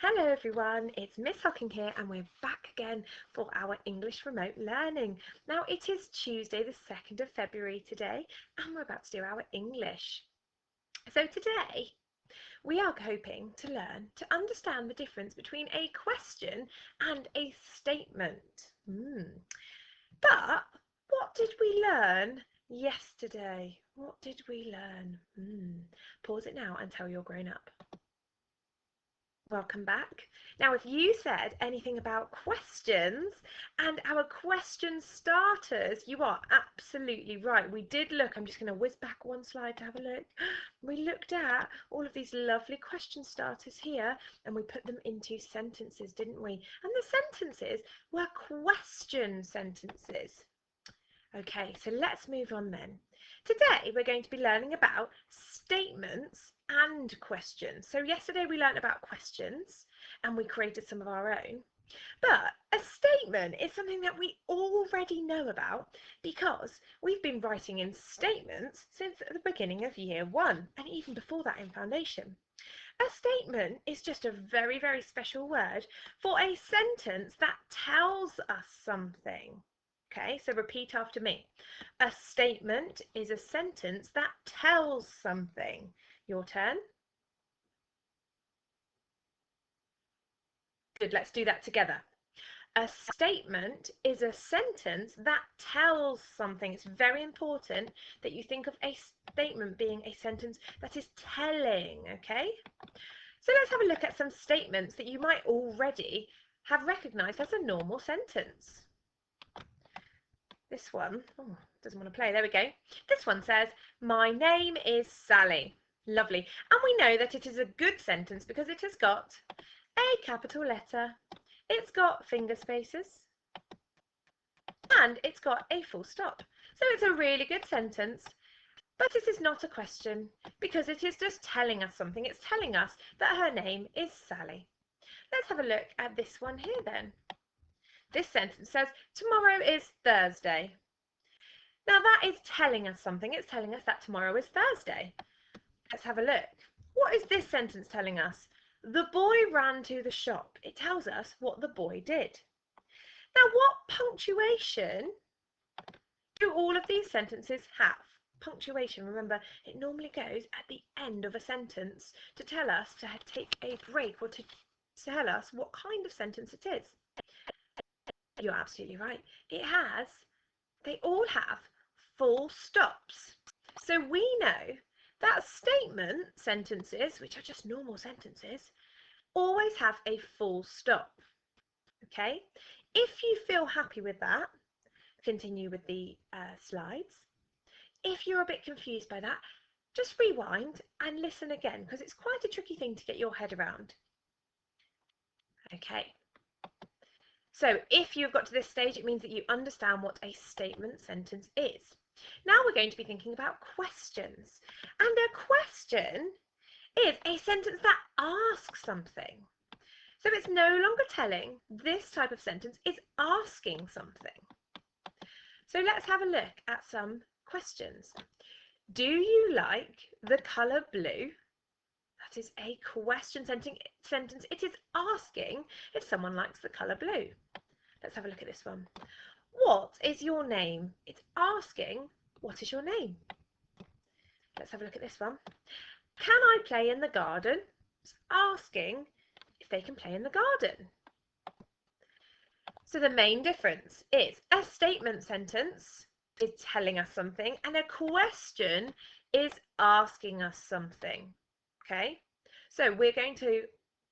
Hello everyone, it's Miss Hocking here and we're back again for our English remote learning. Now it is Tuesday the 2nd of February today and we're about to do our English. So today we are hoping to learn to understand the difference between a question and a statement. But what did we learn yesterday? What did we learn? Pause it now and tell you're grown up. Welcome back. Now, if you said anything about questions and our question starters, you are absolutely right. We did look, I'm just going to whiz back one slide to have a look. We looked at all of these lovely question starters here and we put them into sentences, didn't we? And the sentences were question sentences. Okay, so let's move on then. Today we're going to be learning about statements and questions. So yesterday we learned about questions and we created some of our own. But a statement is something that we already know about because we've been writing in statements since the beginning of year one and even before that in foundation. A statement is just a very, very special word for a sentence that tells us something. Okay, so repeat after me. A statement is a sentence that tells something. Your turn. Good, let's do that together. A statement is a sentence that tells something. It's very important that you think of a statement being a sentence that is telling, okay? So let's have a look at some statements that you might already have recognised as a normal sentence. This one, doesn't want to play, there we go. This one says, my name is Sally. Lovely. And we know that it is a good sentence because it has got a capital letter, it's got finger spaces, and it's got a full stop. So it's a really good sentence, but it is not a question because it is just telling us something. It's telling us that her name is Sally. Let's have a look at this one here then. This sentence says, tomorrow is Thursday. Now that is telling us something. It's telling us that tomorrow is Thursday. Let's have a look. What is this sentence telling us? The boy ran to the shop. It tells us what the boy did. Now, what punctuation do all of these sentences have? Punctuation, remember, it normally goes at the end of a sentence to tell us to take a break or to tell us what kind of sentence it is. You're absolutely right. They all have full stops. So we know that statement sentences, which are just normal sentences, always have a full stop. Okay? If you feel happy with that, continue with the slides. If you're a bit confused by that, just rewind and listen again because it's quite a tricky thing to get your head around. Okay. So if you've got to this stage, it means that you understand what a statement sentence is. Now we're going to be thinking about questions. And a question is a sentence that asks something. So it's no longer telling. This type of sentence is asking something. So let's have a look at some questions. Do you like the colour blue? That is a question sentence. It is asking if someone likes the colour blue. Let's have a look at this one. What is your name? It's asking, what is your name? Let's have a look at this one. Can I play in the garden? It's asking if they can play in the garden. So the main difference is a statement sentence is telling us something and a question is asking us something. Okay, so we're going to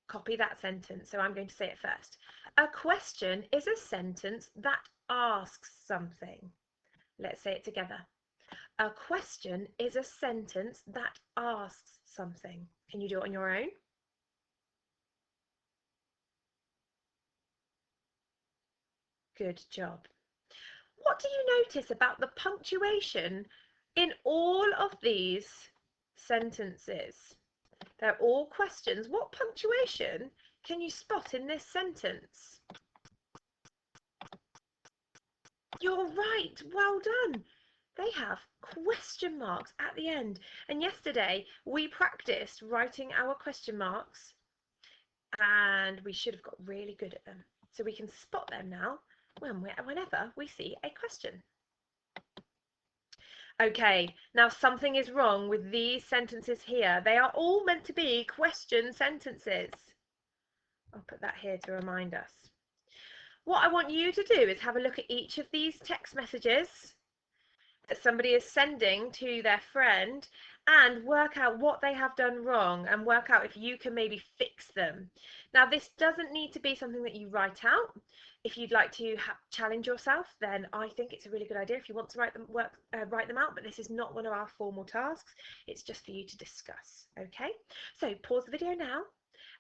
copy that sentence. So I'm going to say it first. A question is a sentence that asks something. Let's say it together. A question is a sentence that asks something. Can you do it on your own? Good job. What do you notice about the punctuation in all of these sentences? They're all questions. What punctuation can you spot in this sentence? You're right, well done. They have question marks at the end. And yesterday we practiced writing our question marks and we should have got really good at them. So we can spot them now whenever we see a question. Okay, now something is wrong with these sentences here. They are all meant to be question sentences. I'll put that here to remind us. What I want you to do is have a look at each of these text messages that somebody is sending to their friend and work out what they have done wrong and work out if you can maybe fix them. Now, this doesn't need to be something that you write out. If you'd like to challenge yourself, then I think it's a really good idea if you want to write them out, but this is not one of our formal tasks. It's just for you to discuss, okay? So pause the video now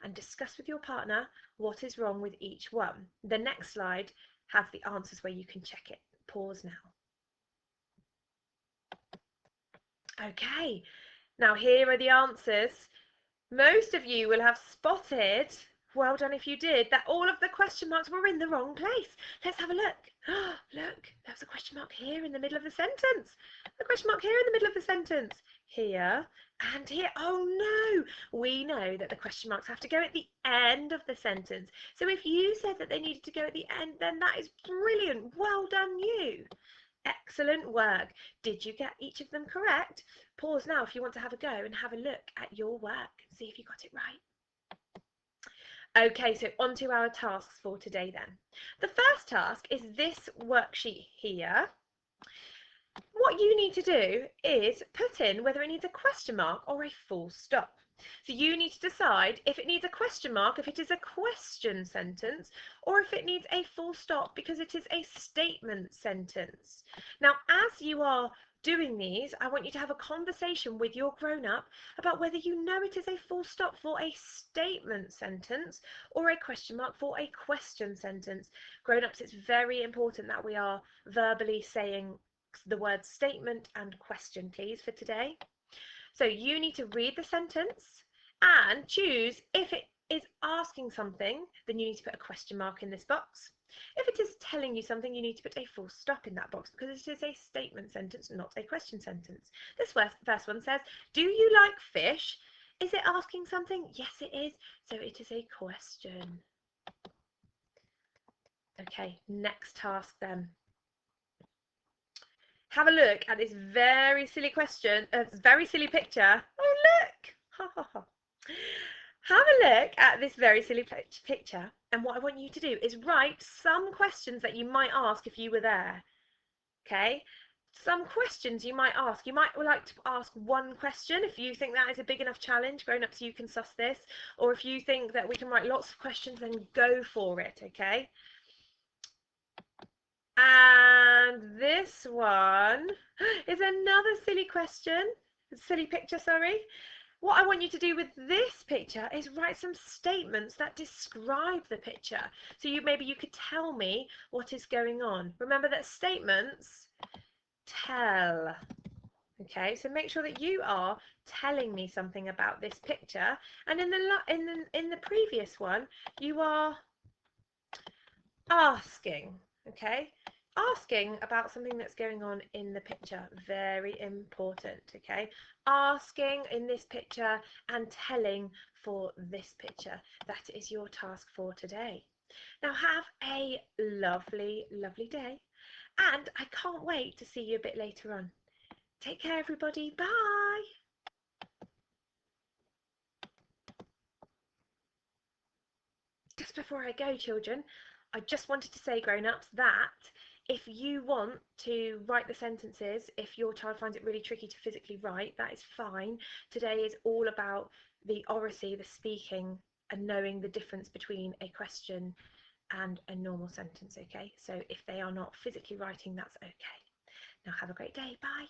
and discuss with your partner what is wrong with each one. The next slide has the answers where you can check it. Pause now. Okay, now here are the answers. Most of you will have spotted, well done if you did, that all of the question marks were in the wrong place. Let's have a look. Look, there's a question mark here in the middle of the sentence. A question mark here in the middle of the sentence. Here and here. Oh no, we know that the question marks have to go at the end of the sentence. So if you said that they needed to go at the end, then that is brilliant. Well done you. Excellent work. Did you get each of them correct? Pause now if you want to have a go and have a look at your work. See if you got it right. Okay, so on to our tasks for today then. The first task is this worksheet here. What you need to do is put in whether it needs a question mark or a full stop. So you need to decide if it needs a question mark, if it is a question sentence, or if it needs a full stop because it is a statement sentence. Now, as you are doing these, I want you to have a conversation with your grown-up about whether you know it is a full stop for a statement sentence or a question mark for a question sentence. Grown-ups, it's very important that we are verbally saying the word statement and question, please, for today. So you need to read the sentence and choose if it is asking something, then you need to put a question mark in this box. If it is telling you something, you need to put a full stop in that box because it is a statement sentence, not a question sentence. This first one says, do you like fish? Is it asking something? Yes, it is. So it is a question. Okay, next task then. Have a look at this very silly question, very silly picture. Oh, look! Ha ha ha. Have a look at this very silly picture, and what I want you to do is write some questions that you might ask if you were there. Okay? Some questions you might ask. You might like to ask one question if you think that is a big enough challenge. Grown-ups, you can suss this. Or if you think that we can write lots of questions, then go for it, okay? And this one is another silly question, silly picture, sorry. What I want you to do with this picture is write some statements that describe the picture. So maybe you could tell me what is going on. Remember that statements tell. Okay, so make sure that you are telling me something about this picture. And in the previous one, you are asking. Okay, asking about something that's going on in the picture, very important. Okay, asking in this picture and telling for this picture. That is your task for today. Now have a lovely day, and I can't wait to see you a bit later on. Take care everybody, bye. Just before I go, children, I just wanted to say, grown-ups, that if you want to write the sentences, if your child finds it really tricky to physically write, that is fine. Today is all about the oracy, the speaking, and knowing the difference between a question and a normal sentence, okay? So if they are not physically writing, that's okay. Now have a great day. Bye.